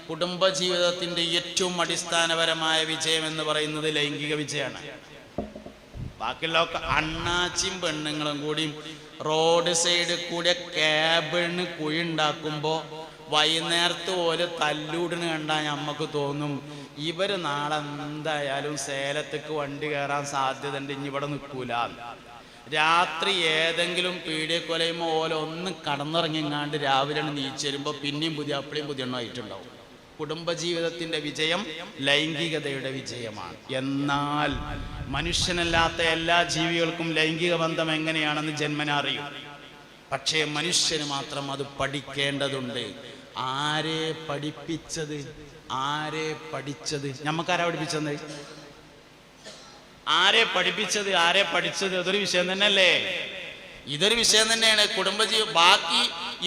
കുടുംബജീവിതത്തിൻ്റെ ഏറ്റവും അടിസ്ഥാനപരമായ വിജയം എന്ന് പറയുന്നത് ലൈംഗിക വിജയമാണ്. ബാക്കിയുള്ളതൊക്കെ അണ്ണാച്ചിയും പെണ്ണുങ്ങളും കൂടി റോഡ് സൈഡിൽ കൂടെ കേബിളിന് കുഴി ഉണ്ടാക്കുമ്പോൾ വൈകുന്നേരത്ത് ഓരോ തല്ലൂടിന് കണ്ടാൽ നമുക്ക് തോന്നും ഇവർ നാളെ എന്തായാലും സേലത്തേക്ക് വണ്ടി കയറാൻ സാധ്യത ഉണ്ട്, ഇനി ഇവിടെ നിൽക്കൂല. രാത്രി ഏതെങ്കിലും പീഡിയക്കൊലയുമ്പോൾ ഓല ഒന്ന് കടന്നിറങ്ങിങ്ങാണ്ട് രാവിലെ നീച്ചു വരുമ്പോൾ പിന്നെയും പുതിയ അപ്പളിയും പുതിയ എണ്ണമായിട്ടുണ്ടാവും. കുടുംബജീവിതത്തിൻ്റെ വിജയം ലൈംഗികതയുടെ വിജയമാണ്. എന്നാൽ മനുഷ്യനല്ലാത്ത എല്ലാ ജീവികൾക്കും ലൈംഗിക ബന്ധം എങ്ങനെയാണെന്ന് ജന്മന അറിയും. പക്ഷേ മനുഷ്യന് മാത്രം അത് പഠിക്കേണ്ടതുണ്ട്. ആരെ പഠിപ്പിച്ചത്? ആരെ പഠിച്ചത്? നമുക്കാരാ പഠിപ്പിച്ചത്? ആരെ പഠിപ്പിച്ചത്? ആരെ പഠിച്ചത്? അതൊരു വിഷയം തന്നെയല്ലേ? ഇതൊരു വിഷയം തന്നെയാണ്. ബാക്കി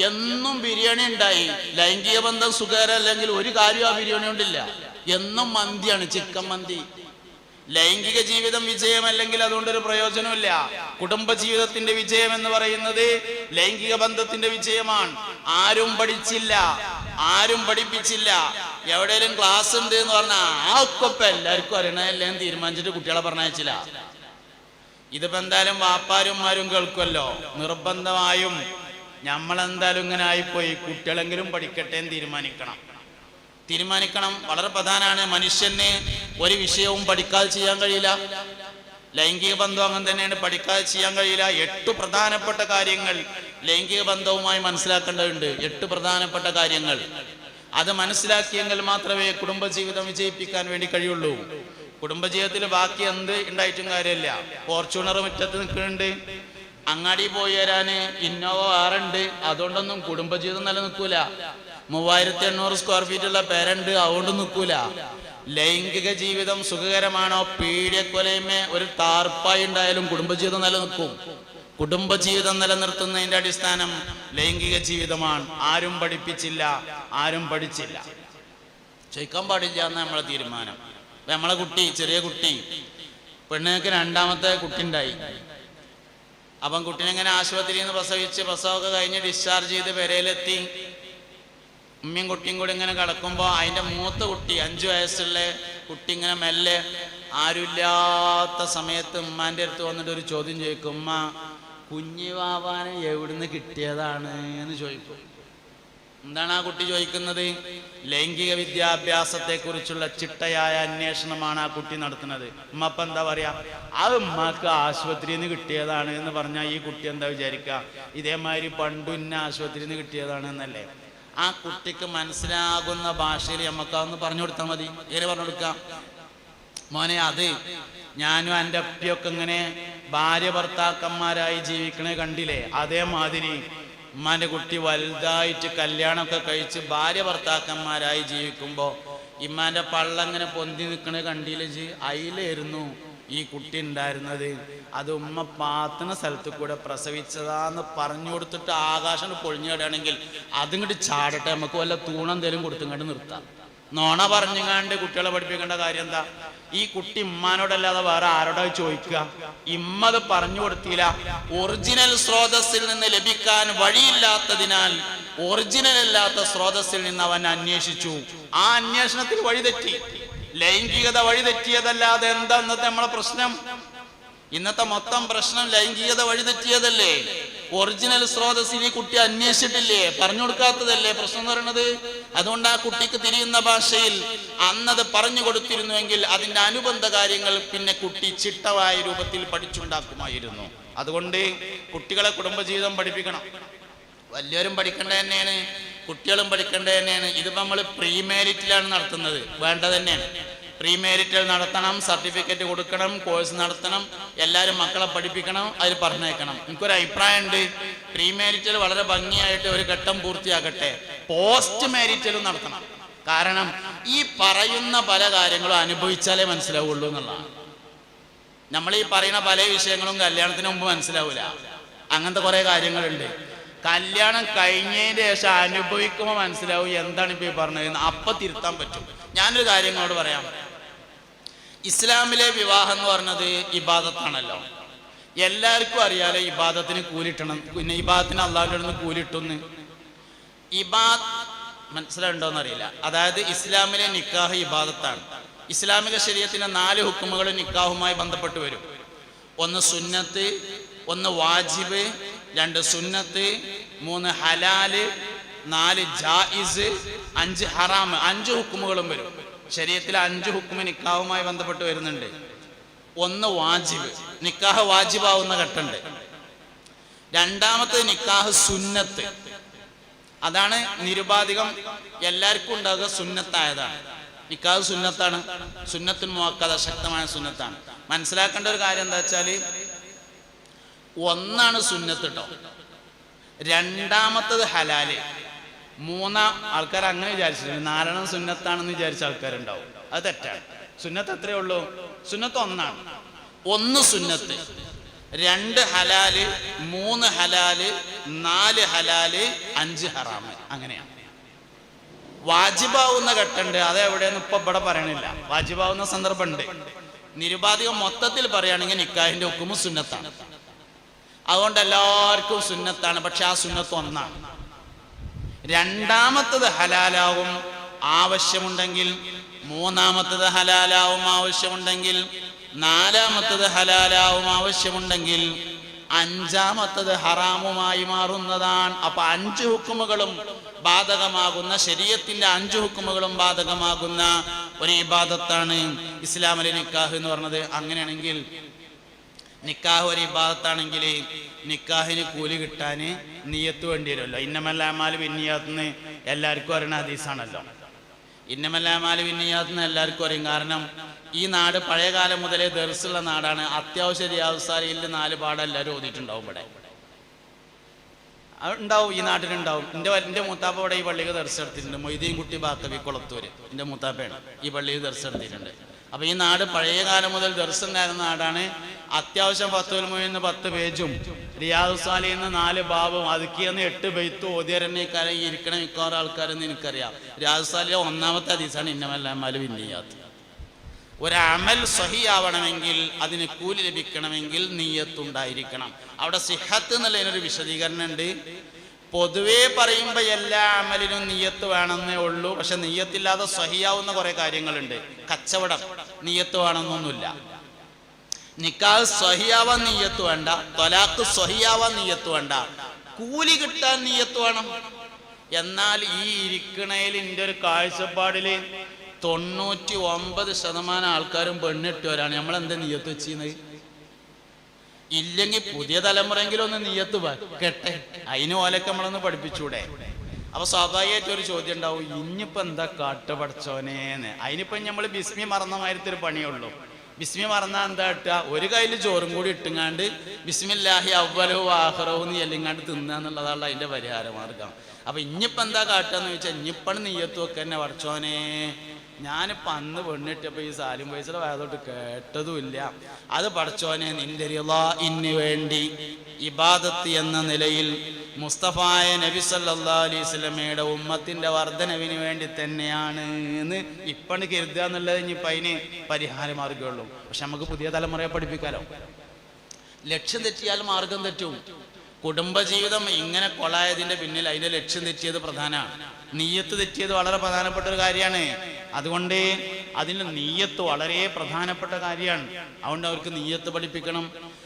എന്നും ബിരിയാണി ഉണ്ടായി, ലൈംഗിക ബന്ധം സുഖകരമല്ലെങ്കിൽ ഒരു കാര്യം ആ ബിരിയാണി കൊണ്ടില്ല. എന്നും മന്തിയാണ്, ചിക്കൻ മന്തി. ലൈംഗിക ജീവിതം വിജയമല്ലെങ്കിൽ അതുകൊണ്ടൊരു പ്രയോജനമില്ല. കുടുംബജീവിതത്തിന്റെ വിജയം എന്ന് പറയുന്നത് ലൈംഗിക ബന്ധത്തിന്റെ വിജയമാണ്. ആരും പഠിച്ചില്ല, ആരും പഠിപ്പിച്ചില്ല. എവിടെയെങ്കിലും ക്ലാസ് ഉണ്ട് എന്ന് പറഞ്ഞാൽ ആ ഒക്കെ എല്ലാവർക്കും അറിയണല്ലേ എന്ന് തീരുമാനിച്ചിട്ട് കുട്ടികളെ പറഞ്ഞയച്ചില്ല. ഇതിപ്പോ എന്തായാലും വാപ്പാരുമാരും കേൾക്കുമല്ലോ. നിർബന്ധമായും നമ്മളെന്തായാലും ഇങ്ങനെ ആയിപ്പോയി, കുട്ടികളെങ്കിലും പഠിക്കട്ടെ എന്ന് തീരുമാനിക്കണം. വളരെ പ്രധാനമാണ്. മനുഷ്യന് ഒരു വിഷയവും പഠിക്കാതെ ചെയ്യാൻ കഴിയില്ല. ലൈംഗിക ബന്ധം അങ്ങനെ തന്നെയാണ്, പഠിക്കാതെ ചെയ്യാൻ കഴിയില്ല. 8 പ്രധാനപ്പെട്ട കാര്യങ്ങൾ ലൈംഗിക ബന്ധവുമായി മനസ്സിലാക്കേണ്ടതുണ്ട്. 8 പ്രധാനപ്പെട്ട കാര്യങ്ങൾ. അത് മനസ്സിലാക്കിയെങ്കിൽ മാത്രമേ കുടുംബജീവിതം വിജയിപ്പിക്കാൻ വേണ്ടി കഴിയുള്ളൂ. കുടുംബജീവിതത്തിൽ ബാക്കി എന്ത് ഉണ്ടായിട്ടും കാര്യമില്ല. ഫോർച്യൂണർ മുറ്റത്ത് നിൽക്കുന്നുണ്ട്, അങ്ങാടി പോയി വരാന് ഇന്നോവ വേറുണ്ട്, അതുകൊണ്ടൊന്നും കുടുംബജീവിതം നിലനിൽക്കൂല. 3800 സ്ക്വയർ ഫീറ്റ് ഉള്ള പേരുണ്ട്, അതുകൊണ്ടും നിൽക്കൂല. ലൈംഗിക ജീവിതം സുഖകരമാണോ? പീഡിയക്കൊലയുമേ ഒരു താർപ്പായി ഉണ്ടായാലും കുടുംബജീവിതം നിലനിൽക്കും. കുടുംബജീവിതം നിലനിർത്തുന്നതിന്റെ അടിസ്ഥാനം ലൈംഗിക ജീവിതമാണ്. ആരും പഠിപ്പിച്ചില്ല, ആരും പഠിച്ചില്ല. ചോദിക്കാൻ പാടില്ല എന്ന നമ്മളെ തീരുമാനം. നമ്മളെ കുട്ടി, ചെറിയ കുട്ടി, പെണ്ണുങ്ങൾക്ക് 2ാമത്തെ കുട്ടി ഉണ്ടായി. അപ്പം കുട്ടീനെ ഇങ്ങനെ ആശുപത്രിയിൽ നിന്ന് പ്രസവമൊക്കെ കഴിഞ്ഞ് ഡിസ്ചാർജ് ചെയ്ത് പെരയിലെത്തി. ഉമ്മയും കുട്ടിയും കൂടി ഇങ്ങനെ കിടക്കുമ്പോൾ അതിൻ്റെ മൂത്ത കുട്ടി, 5 വയസ്സുള്ള കുട്ടി, ഇങ്ങനെ മെല്ലെ ആരുമില്ലാത്ത സമയത്ത് ഉമ്മാൻ്റെ അടുത്ത് വന്നിട്ട് ഒരു ചോദ്യം ചോദിക്കും. ഉമ്മ, കുഞ്ഞിവാവാനെ എവിടുന്ന് കിട്ടിയതാണ് എന്ന് ചോദിക്കും. എന്താണ് ആ കുട്ടി ചോദിക്കുന്നത്? ലൈംഗിക വിദ്യാഭ്യാസത്തെക്കുറിച്ചുള്ള ചിട്ടയായ അന്വേഷണമാണ് ആ കുട്ടി നടത്തുന്നത്. ഉമ്മപ്പം എന്താ പറയാ? അത് ഉമ്മക്ക് ആശുപത്രിയിൽ നിന്ന് കിട്ടിയതാണ് എന്ന് പറഞ്ഞാൽ ഈ കുട്ടി എന്താ വിചാരിക്കുക? ഇതേമാതിരി പണ്ടുന്ന ആശുപത്രിയിൽ നിന്ന് കിട്ടിയതാണ് എന്നല്ലേ? ആ കുട്ടിക്ക് മനസ്സിലാകുന്ന ഭാഷയിൽ നമുക്കതൊന്ന് പറഞ്ഞു കൊടുത്താൽ മതി. എങ്ങനെ പറഞ്ഞു കൊടുക്കാം? മോനെ, അത് ഞാനും എൻ്റെ അപ്പിയൊക്കെ ഇങ്ങനെ ഭാര്യ ഭർത്താക്കന്മാരായി ജീവിക്കണേ കണ്ടില്ലേ? അതേമാതിരി ഉമ്മാൻ്റെ കുട്ടി വലുതായിട്ട് കല്യാണമൊക്കെ കഴിച്ച് ഭാര്യ ഭർത്താക്കന്മാരായി ജീവിക്കുമ്പോൾ ഇമ്മാൻ്റെ പള്ളങ്ങനെ പൊന്തി നിൽക്കണേ കണ്ടില്ലേ? അതിലായിരുന്നു ഈ കുട്ടി ഉണ്ടായിരുന്നത്. അത് ഉമ്മ പാത്തുന്ന സ്ഥലത്ത് കൂടെ പ്രസവിച്ചതാന്ന് പറഞ്ഞു കൊടുത്തിട്ട് ആകാശം പൊഴിഞ്ഞിടുകയാണെങ്കിൽ അതിങ്ങോട്ട് ചാടട്ടെ, നമുക്ക് വല്ല തൂണെന്തേലും കൊടുത്തിങ്ങോട്ട് നിർത്താം. നോണ പറഞ്ഞുങ്ങാണ്ട് കുട്ടികളെ പഠിപ്പിക്കേണ്ട കാര്യം എന്താ? ഈ കുട്ടി ഉമ്മാനോടല്ലാതെ വേറെ ആരോടാ ചോദിക്കുക? ഇമ്മത് പറഞ്ഞു കൊടുത്തില്ല. ഒറിജിനൽ സ്രോതസ്സിൽ നിന്ന് ലഭിക്കാൻ വഴിയില്ലാത്തതിനാൽ ഒറിജിനൽ അല്ലാത്ത സ്രോതസ്സിൽ നിന്ന് അവൻ അന്വേഷിച്ചു. ആ അന്വേഷണത്തിൽ വഴിതെറ്റി. ലൈംഗികത വഴിതെറ്റിയതല്ലാതെ എന്താ ഇന്നത്തെ നമ്മളെ പ്രശ്നം? ഇന്നത്തെ മൊത്തം പ്രശ്നം ലൈംഗികത വഴിതെറ്റിയതല്ലേ? ഒറിജിനൽ സ്രോതസ്സിൽ ഈ കുട്ടി അന്വേഷിച്ചിട്ടില്ലേ? പറഞ്ഞു കൊടുക്കാത്തതല്ലേ പ്രശ്നം എന്ന് പറയുന്നത്. അതുകൊണ്ട് ആ കുട്ടിക്ക് തിരിയുന്ന ഭാഷയിൽ അന്നത് പറഞ്ഞു കൊടുത്തിരുന്നുവെങ്കിൽ അതിന്റെ അനുബന്ധ കാര്യങ്ങൾ പിന്നെ കുട്ടി ചിട്ടമായ രൂപത്തിൽ പഠിച്ചുണ്ടാക്കുമായിരുന്നു. അതുകൊണ്ട് കുട്ടികളെ കുടുംബജീവിതം പഠിപ്പിക്കണം. വലിയവരും പഠിക്കേണ്ടത് തന്നെയാണ്, കുട്ടികളും പഠിക്കേണ്ടത് തന്നെയാണ്. ഇതിപ്പോൾ നമ്മൾ പ്രീ മാരിറ്റിലാണ് നടത്തുന്നത്, വേണ്ടത് തന്നെയാണ്. പ്രീ മാരിറ്റൽ നടത്തണം, സർട്ടിഫിക്കറ്റ് കൊടുക്കണം, കോഴ്സ് നടത്തണം, എല്ലാവരും മക്കളെ പഠിപ്പിക്കണം, അതിൽ പറഞ്ഞേക്കണം. എനിക്കൊരു അഭിപ്രായമുണ്ട്, പ്രീ മാരിറ്റൽ വളരെ ഭംഗിയായിട്ട് ഒരു ഘട്ടം പൂർത്തിയാക്കട്ടെ, പോസ്റ്റ് മാരിറ്റലും നടത്തണം. കാരണം ഈ പറയുന്ന പല കാര്യങ്ങളും അനുഭവിച്ചാലേ മനസ്സിലാവുള്ളൂ എന്നുള്ളതാണ്. നമ്മൾ ഈ പറയുന്ന പല വിഷയങ്ങളും കല്യാണത്തിന് മുമ്പ് മനസ്സിലാവില്ല. അങ്ങനത്തെ കുറേ കാര്യങ്ങളുണ്ട്. കല്യാണം കഴിഞ്ഞതിന് ശേഷം അനുഭവിക്കുമ്പോൾ മനസ്സിലാവും എന്താണ് ഇപ്പോൾ ഈ പറഞ്ഞത്. അപ്പം തിരുത്താൻ പറ്റും. ഞാനൊരു കാര്യങ്ങളോട് പറയാം. ഇസ്ലാമിലെ വിവാഹം എന്ന് പറഞ്ഞത് ഇബാദത്താണല്ലോ. എല്ലാവർക്കും അറിയാലോ ഇബാദത്തിന് കൂലിട്ടണം. പിന്നെ ഇബാദത്തിന് അള്ളാഹുവിൻ്റെ അടുത്ത് കൂലിട്ടുന്ന്. മനസ്സിലുണ്ടോന്ന് അറിയില്ല. അതായത് ഇസ്ലാമിലെ നിക്കാഹ് ഇബാദത്താണ്. ഇസ്ലാമിക ശരീഅത്തിന്റെ 4 ഹുക്കുമുകൾ നിക്കാഹുമായി ബന്ധപ്പെട്ട് വരും. 1 സുന്നത്ത്, 1 വാജിബ്, 2 സുന്നത്ത്, 3 ഹലാല്, 4 ജായിസ്, 5 ഹറാം. 5 ഹുക്കുമുകളും വരും. ശരീഅത്തിലെ 5 ഹുക്കുമ് നിക്കാഹുമായി ബന്ധപ്പെട്ട് വരുന്നുണ്ട്. 1 വാജിബ്, നിക്കാഹ് വാജിബാവുന്ന ഘട്ടമുണ്ട്. രണ്ടാമത്തെ നിക്കാഹ് സുന്നത്ത്. അതാണ് നിരുപാധികം എല്ലാവർക്കും ഉണ്ടാകുക, സുന്നത്തായതാണ്. നിക്കാഹ് സുന്നത്താണ്. സുന്നത്തുൽ മുഅക്കദ, ശക്തമായ സുന്നത്താണ്. മനസ്സിലാക്കേണ്ട ഒരു കാര്യം എന്താ വെച്ചാൽ, 1 സുന്നത്ത് കേട്ടോ, രണ്ടാമത്തത് ഹലാല്, 3 ആൾക്കാർ അങ്ങനെ വിചാരിച്ചിട്ടുണ്ട്. 4 സുന്നത്താണെന്ന് വിചാരിച്ച ആൾക്കാരുണ്ടാവും. അത് തെറ്റാണ്. സുന്നത്ത് എത്രയേ ഉള്ളൂ? സുന്നത്ത് 1 സുന്നത്ത്, 2 ഹലാല്, 3 ഹലാല്, 4 ഹലാല്, 5 ഹറാമ്. അങ്ങനെയാണ്. വാജിബാവുന്ന ഘട്ടമുണ്ട്. അതെവിടെയെന്ന് ഇപ്പൊ ഇവിടെ പറയണില്ല. വാജിബാവുന്ന സന്ദർഭമുണ്ട്. നിരുപാധികം മൊത്തത്തിൽ പറയുകയാണെങ്കിൽ നിക്കാഹിന്റെ ഹുക്കുമ് സുന്നത്താണ്. അതുകൊണ്ട് എല്ലാവർക്കും സുന്നത്താണ്. പക്ഷെ ആ സുന്നത്ത് 1. രണ്ടാമത്തത് ഹലാലാവും ആവശ്യമുണ്ടെങ്കിൽ, 3-മത്തത് ഹലാലാവും ആവശ്യമുണ്ടെങ്കിൽ, 4-മത്തത് ഹലാലാവും ആവശ്യമുണ്ടെങ്കിൽ, 5-മത്തത് ഹറാമുമായി മാറുന്നതാണ്. അപ്പൊ 5 ഹുക്കുമുകളും ബാധകമാകുന്ന, ശരീഅത്തിന്റെ 5 ഹുക്കുമുകളും ബാധകമാകുന്ന ഒരു ഇബാദത്താണ് ഇസ്ലാമിലെ നിക്കാഹ് എന്ന് പറഞ്ഞത്. അങ്ങനെയാണെങ്കിൽ നിക്കാഹ് ഒരു ഇബാദത്താണെങ്കിൽ നിക്കാഹിന് കൂലി കിട്ടാൻ നിയ്യത്ത് വേണ്ടി വരുമല്ലോ. ഇന്നമൽ അഅ്മാലു ബിന്നിയ്യാത്ത് എല്ലാവർക്കും അറിയുന്ന ഹദീസാണല്ലോ. ഇന്നമൽ അഅ്മാലു ബിന്നിയ്യാത്ത് എല്ലാവർക്കും അറിയും. കാരണം ഈ നാട് പഴയ കാലം മുതലേ ദർസുള്ള നാടാണ്. അത്യാവശ്യം റിയാദുസ് സാലിഹീനിൽ 4 പാഠം എല്ലാവരും ഓതിയിട്ടുണ്ടാവും. ഇവിടെ ഉണ്ടാവും, ഈ നാട്ടിലുണ്ടാവും. എൻ്റെ മൂത്താപ്പ ഇവിടെ ഈ പള്ളിക്ക് ദർശെടുത്തിട്ടുണ്ട്. മൊയ്തീൻ കുട്ടി ബാക്കവി കുളത്തൂര് എൻ്റെ മൂത്താപ്പയാണ് ഈ പള്ളിയിൽ ദർശെടുത്തിട്ടുണ്ട്. അപ്പൊ ഈ നാട് പഴയ കാലം മുതൽ ദർശുണ്ടായിരുന്ന നാടാണ്. അത്യാവശ്യം 10 മുഴുവൻ 10 പേജും റിയാദുസ് സാലിഹീനിൽ 4 ബാബും അതുക്കിയെന്ന് 8 ബൈത്തും ഓതിയരന്നേക്കാരെ ഇരിക്കണ മിക്കവാറും ആൾക്കാരെന്ന് എനിക്കറിയാം. റിയാദുസ് സാലിഹിലെ 1-മത്തെ ഹദീസാണ് ഇന്നമൽ അഅ്മാലു ബിന്നിയ്യാത്ത്. ഒരു അമൽ സ്വഹിയാവണമെങ്കിൽ, അതിന് കൂലി ലഭിക്കണമെങ്കിൽ നിയ്യത്തുണ്ടായിരിക്കണം. അവിടെ സിഹത്ത് എന്നുള്ളതിനൊരു വിശദീകരണം ഉണ്ട്. പൊതുവേ പറയുമ്പോൾ എല്ലാ അമലിനും നിയ്യത്ത് വേണമെന്നേ ഉള്ളൂ. പക്ഷെ നിയ്യത്തില്ലാതെ സ്വഹിയാവുന്ന കുറെ കാര്യങ്ങളുണ്ട്. കച്ചവടം നിയ്യത്ത് വേണമെന്നൊന്നുമില്ല. നിക്കാഹ് സ്വഹിയാവാൻ നിയ്യത്ത് വേണ്ട, ത്വലാഖ് സ്വഹിയാവാൻ നിയ്യത്ത് വേണ്ട, കൂലി കിട്ടാൻ നിയ്യത്ത് വേണം. എന്നാൽ ഈ ഇരിക്കണയിൽ എൻ്റെ ഒരു കാഴ്ചപ്പാടില് 99% ആൾക്കാരും പെണ്ണിട്ടവരാണ്. നമ്മളെന്താ നിയ്യത്ത് വെച്ചിരുന്നത്? ഇല്ലെങ്കിൽ പുതിയ തലമുറയെങ്കിലും ഒന്ന് നിയ്യത്ത് വെക്കട്ടെ. അതിന് പോലൊക്കെ നമ്മളൊന്ന് പഠിപ്പിച്ചൂടെ? അപ്പൊ സ്വാഭാവികമായിട്ട് ഒരു ചോദ്യം ഉണ്ടാവും, ഇനിയിപ്പോ എന്താ കാട്ട പഠിച്ചോനേന്ന്. അതിനിപ്പോ നമ്മൾ ബിസ്മി മറന്ന മാതിരത്തെ ഒരു പണിയുള്ളൂ. ബിസ്മി മറന്നാ എന്താ ഇട്ടുക? ഒരു കയ്യിൽ ചോറും കൂടി ഇട്ടുങ്ങാണ്ട് ബിസ്മില്ലാഹി അവ്വലഹു ആഖിറഹു എന്ന് എല്ലിങ്ങാണ്ട് തിന്നാന്നുള്ളതാണ് അതിന്റെ പരിഹാര മാർഗം. അപ്പൊ ഇനിയിപ്പോ എന്താ കാട്ടാന്ന് ചോദിച്ചാൽ, ഇനിയിപ്പണ് നിയ്യത്ത് വെക്ക തന്നെ പഠിച്ചോനെ. ഞാനിപ്പോൾ അന്ന് പെണ്ണിട്ടപ്പോൾ ഈ സാലിം വയസ്സിലെ വയതോട്ട് കേട്ടതുമില്ല. അത് പഠിച്ചോനെ നിന്റെ റിളാഇന് വേണ്ടി ഇബാദത്ത് എന്ന നിലയിൽ മുസ്തഫായ നബി സല്ലല്ലാഹു അലൈഹി വസല്ലമയുടെ ഉമ്മത്തിന്റെ വർധനവിന് വേണ്ടി തന്നെയാണ് എന്ന് ഇപ്പണ് കരുതുക എന്നുള്ളത് ഇനിയിപ്പോൾ അതിന് പരിഹാര മാർഗമുള്ളൂ. പക്ഷെ നമുക്ക് പുതിയ തലമുറയെ പഠിപ്പിക്കാലോ. ലക്ഷ്യം തെറ്റിയാൽ മാർഗം തെറ്റും. കുടുംബജീവിതം ഇങ്ങനെ കൊളായതിന്റെ പിന്നിൽ അതിന്റെ ലക്ഷ്യം തെറ്റിയത് പ്രധാനമാണ്. നിയ്യത്ത് തെറ്റിയത് വളരെ പ്രധാനപ്പെട്ട ഒരു കാര്യമാണ്. അതുകൊണ്ട് അതിന് നിയ്യത്ത് വളരെ പ്രധാനപ്പെട്ട കാര്യമാണ്. അതുകൊണ്ട് അവർക്ക് നിയ്യത്ത് പഠിപ്പിക്കണം.